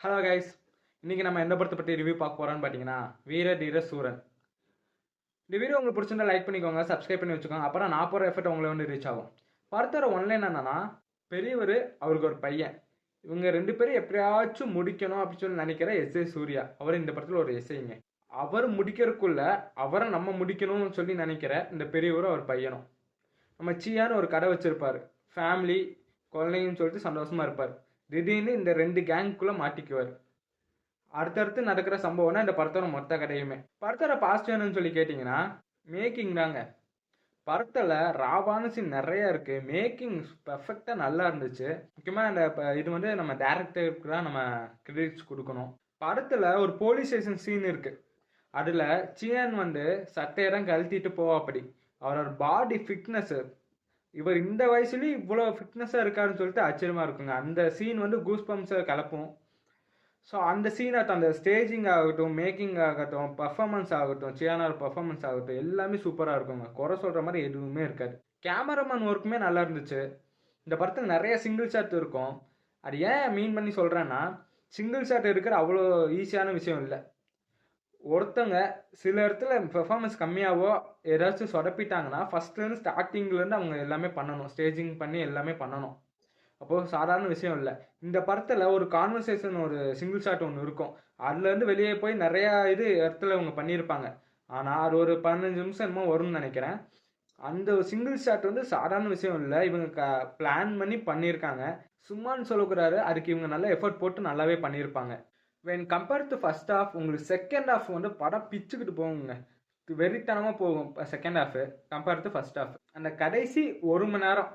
Hello guys, இன்னைக்கு நம்ம எந்த படத்தை பற்றி ரிவ்யூ பார்க்க போறோம்னு பார்த்தீங்கன்னா வீர தீர சூரன். இந்த வீடியோ உங்களுக்கு பிடிச்சிருந்தா லைக் பண்ணிக்கோங்க, சப்ஸ்கிரைப் பண்ணி வச்சுக்கோங்க. அப்புறம் நான் போகிற எஃபர்ட் உங்களை வந்து ரீச் ஆகும். படத்தோட ஒன்லைன் என்னன்னா, பெரியவர் அவருக்கு ஒரு பையன், இவங்க ரெண்டு பேரும் எப்படியாச்சும் முடிக்கணும் அப்படின்னு சொல்லி நினைக்கிற எஸ்ஏ சூர்யா. அவர் இந்த படத்தில் ஒரு எஸ்ஐங்க. அவர் முடிக்கிறதுக்குள்ள அவரை நம்ம முடிக்கணும்னு சொல்லி நினைக்கிற இந்த பெரியவரும் அவர் பையனும். நம்ம சியான்னு ஒரு கடை வச்சிருப்பாரு, ஃபேமிலி குழந்தைங்கன்னு சொல்லிட்டு சந்தோஷமா இருப்பார். திடீர்னு இந்த ரெண்டு கேங்குக்குள்ள மாட்டிக்குவார். அடுத்தடுத்து நடக்கிற சம்பவம்னா இந்த படத்தோட மொத்த கதையுமே. படத்தோட பாசிட்டிவ்னு சொல்லி கேட்டிங்கன்னா மேக்கிங் தாங்க. படத்தில் ராவான சீன் நிறைய இருக்கு. மேக்கிங் பெர்ஃபெக்டாக நல்லா இருந்துச்சு. முக்கியமாக இந்த இது வந்து நம்ம டேரக்டருக்கு தான் நம்ம கிரெடிட்ஸ் கொடுக்கணும். படத்தில் ஒரு போலீஸ் ஸ்டேஷன் சீன் இருக்கு. அதில் சியான் வந்து சட்டையெல்லாம் கழட்டிட்டு போவாப்படி. அவரோட பாடி ஃபிட்னஸ், இவர் இந்த வயசுலேயும் இவ்வளோ ஃபிட்னஸாக இருக்காருன்னு சொல்லிட்டு ஆச்சரியமாக இருக்குங்க. அந்த சீன் வந்து கூஸ் பம்ப்ஸை கலப்பும். ஸோ அந்த சீனை அந்த ஸ்டேஜிங் ஆகட்டும், மேக்கிங் ஆகட்டும், பர்ஃபார்மன்ஸ் ஆகட்டும், சியானோட பர்ஃபார்மன்ஸ் ஆகட்டும், எல்லாமே சூப்பராக இருக்குங்க. குறை சொல்கிற மாதிரி எதுவுமே இருக்காது. கேமராமேன் ஒர்க்குமே நல்லா இருந்துச்சு. இந்த படத்தில் நிறைய சிங்கிள் ஷாட் இருக்கும். அது ஏன் மீன் பண்ணி சொல்கிறேன்னா, சிங்கிள் ஷாட் இருக்கிற அவ்வளோ ஈஸியான விஷயம் இல்லை. ஒருத்தங்க சில இடத்துல பெர்ஃபார்மன்ஸ் கம்மியாகவோ ஏதாச்சும் சொதப்பிட்டாங்கன்னா ஃபஸ்ட்லேருந்து ஸ்டார்டிங்லேருந்து அவங்க எல்லாமே பண்ணணும், ஸ்டேஜிங் பண்ணி எல்லாமே பண்ணணும். அப்போது சாதாரண விஷயம் இல்லை. இந்த படத்தில் ஒரு கான்வர்சேஷன், ஒரு சிங்கிள் ஷாட் ஒன்று இருக்கும். அதுலேருந்து வெளியே போய் நிறையா இடத்துல அவங்க பண்ணியிருப்பாங்க. ஆனால் அது ஒரு 15 நிமிஷம் என்னமோ வரும்னு நினைக்கிறேன். அந்த சிங்கிள் ஷாட் வந்து சாதாரண விஷயம் இல்லை. இவங்க பிளான் பண்ணி பண்ணியிருக்காங்க. சும்மான்னு சொல்லக்கூடாது, அதுக்கு இவங்க நல்ல எஃபர்ட் போட்டு நல்லாவே பண்ணியிருப்பாங்க. When compare to first half, உங்களுக்கு செகண்ட் ஹாஃப் வந்து படம் பிச்சுக்கிட்டு போகுங்க. வெறித்தனமாக போகும் second half compare to first half. அந்த கடைசி 1 மணி நேரம்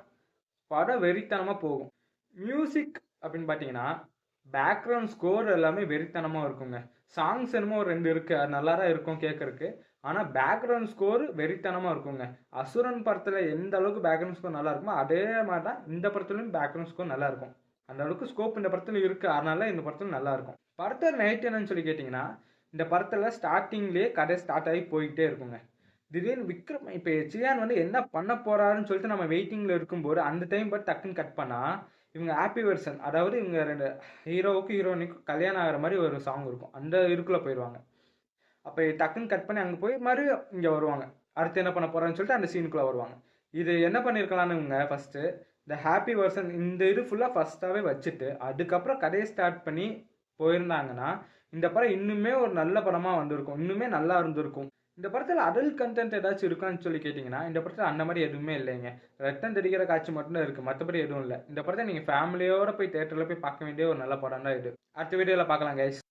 படம் வெறித்தனமாக போகும். மியூசிக் அப்படின்னு பார்த்தீங்கன்னா பேக்ரவுண்ட் ஸ்கோர் எல்லாமே வெறித்தனமாக இருக்குங்க. சாங்ஸ் என்னமோ ஒரு 2 இருக்குது, அது நல்லா தான் இருக்கும் கேட்குறக்கு. ஆனால் பேக்ரவுண்ட் ஸ்கோர் வெறித்தனமாக இருக்குங்க. அசுரன் படத்தில் எந்த அளவுக்கு பேக்ரவுண்ட் ஸ்கோர் நல்லா இருக்குமோ அதே மாதிரி தான் இந்த படத்துலையும் பேக்ரவுண்ட் ஸ்கோர் நல்லா இருக்கும். அந்த அளவுக்கு ஸ்கோப் இந்த படத்தில் இருக்குது, அதனால இந்த படத்தில் நல்லா இருக்கும். படத்தோட நைட் என்னன்னு சொல்லி கேட்டிங்கன்னா, இந்த படத்தில் ஸ்டார்டிங்லேயே கதை ஸ்டார்ட் ஆகி போய்கிட்டே இருக்குங்க. திடீர்னு விக்ரம் இப்போ சியான் வந்து என்ன பண்ண போறாருன்னு சொல்லிட்டு நம்ம வெயிட்டிங்கில் இருக்கும்போது அந்த டைம் பார்த்து டக்குன்னு கட் பண்ணால் இவங்க ஹாப்பி வெர்ஷன், அதாவது இவங்க 2 ஹீரோவுக்கும் ஹீரோயினுக்கும் கல்யாணம் ஆகிற மாதிரி ஒரு சாங் இருக்கும், அந்த இதுக்குள்ளே போயிடுவாங்க. அப்போ டக்குன்னு கட் பண்ணி அங்கே போய் மறுபடியும் இங்கே வருவாங்க. அடுத்து என்ன பண்ண போகிறான்னு சொல்லிட்டு அந்த சீனுக்குள்ளே வருவாங்க. இது என்ன பண்ணியிருக்கலான்னு இவங்க ஃபஸ்ட்டு இந்த ஹாப்பி வெர்ஷன் இந்த இது ஃபுல்லாக ஃபஸ்ட்டாகவே வச்சுட்டு அதுக்கப்புறம் கதையை ஸ்டார்ட் பண்ணி போயிருந்தாங்கன்னா இந்த படம் இன்னுமே ஒரு நல்ல படமாக வந்திருக்கும், இன்னுமே நல்லா இருந்திருக்கும். இந்த படத்தில் அடல்ட் கண்டென்ட் ஏதாச்சும் இருக்கான்னு சொல்லி கேட்டிங்கன்னா இந்த படத்தில் அந்த மாதிரி எதுவுமே இல்லைங்க. ரத்தம் தெரிகிற காட்சி மட்டும்தான் இருக்குது, மற்றபடி எதுவும் இல்லை. இந்த படத்தை நீங்கள் ஃபேமிலியோடு போய் தேட்டரில் போய் பார்க்க வேண்டிய ஒரு நல்ல படம் தான் இது. அடுத்த வீடியோவில் பார்க்கலாம் கைஸ்.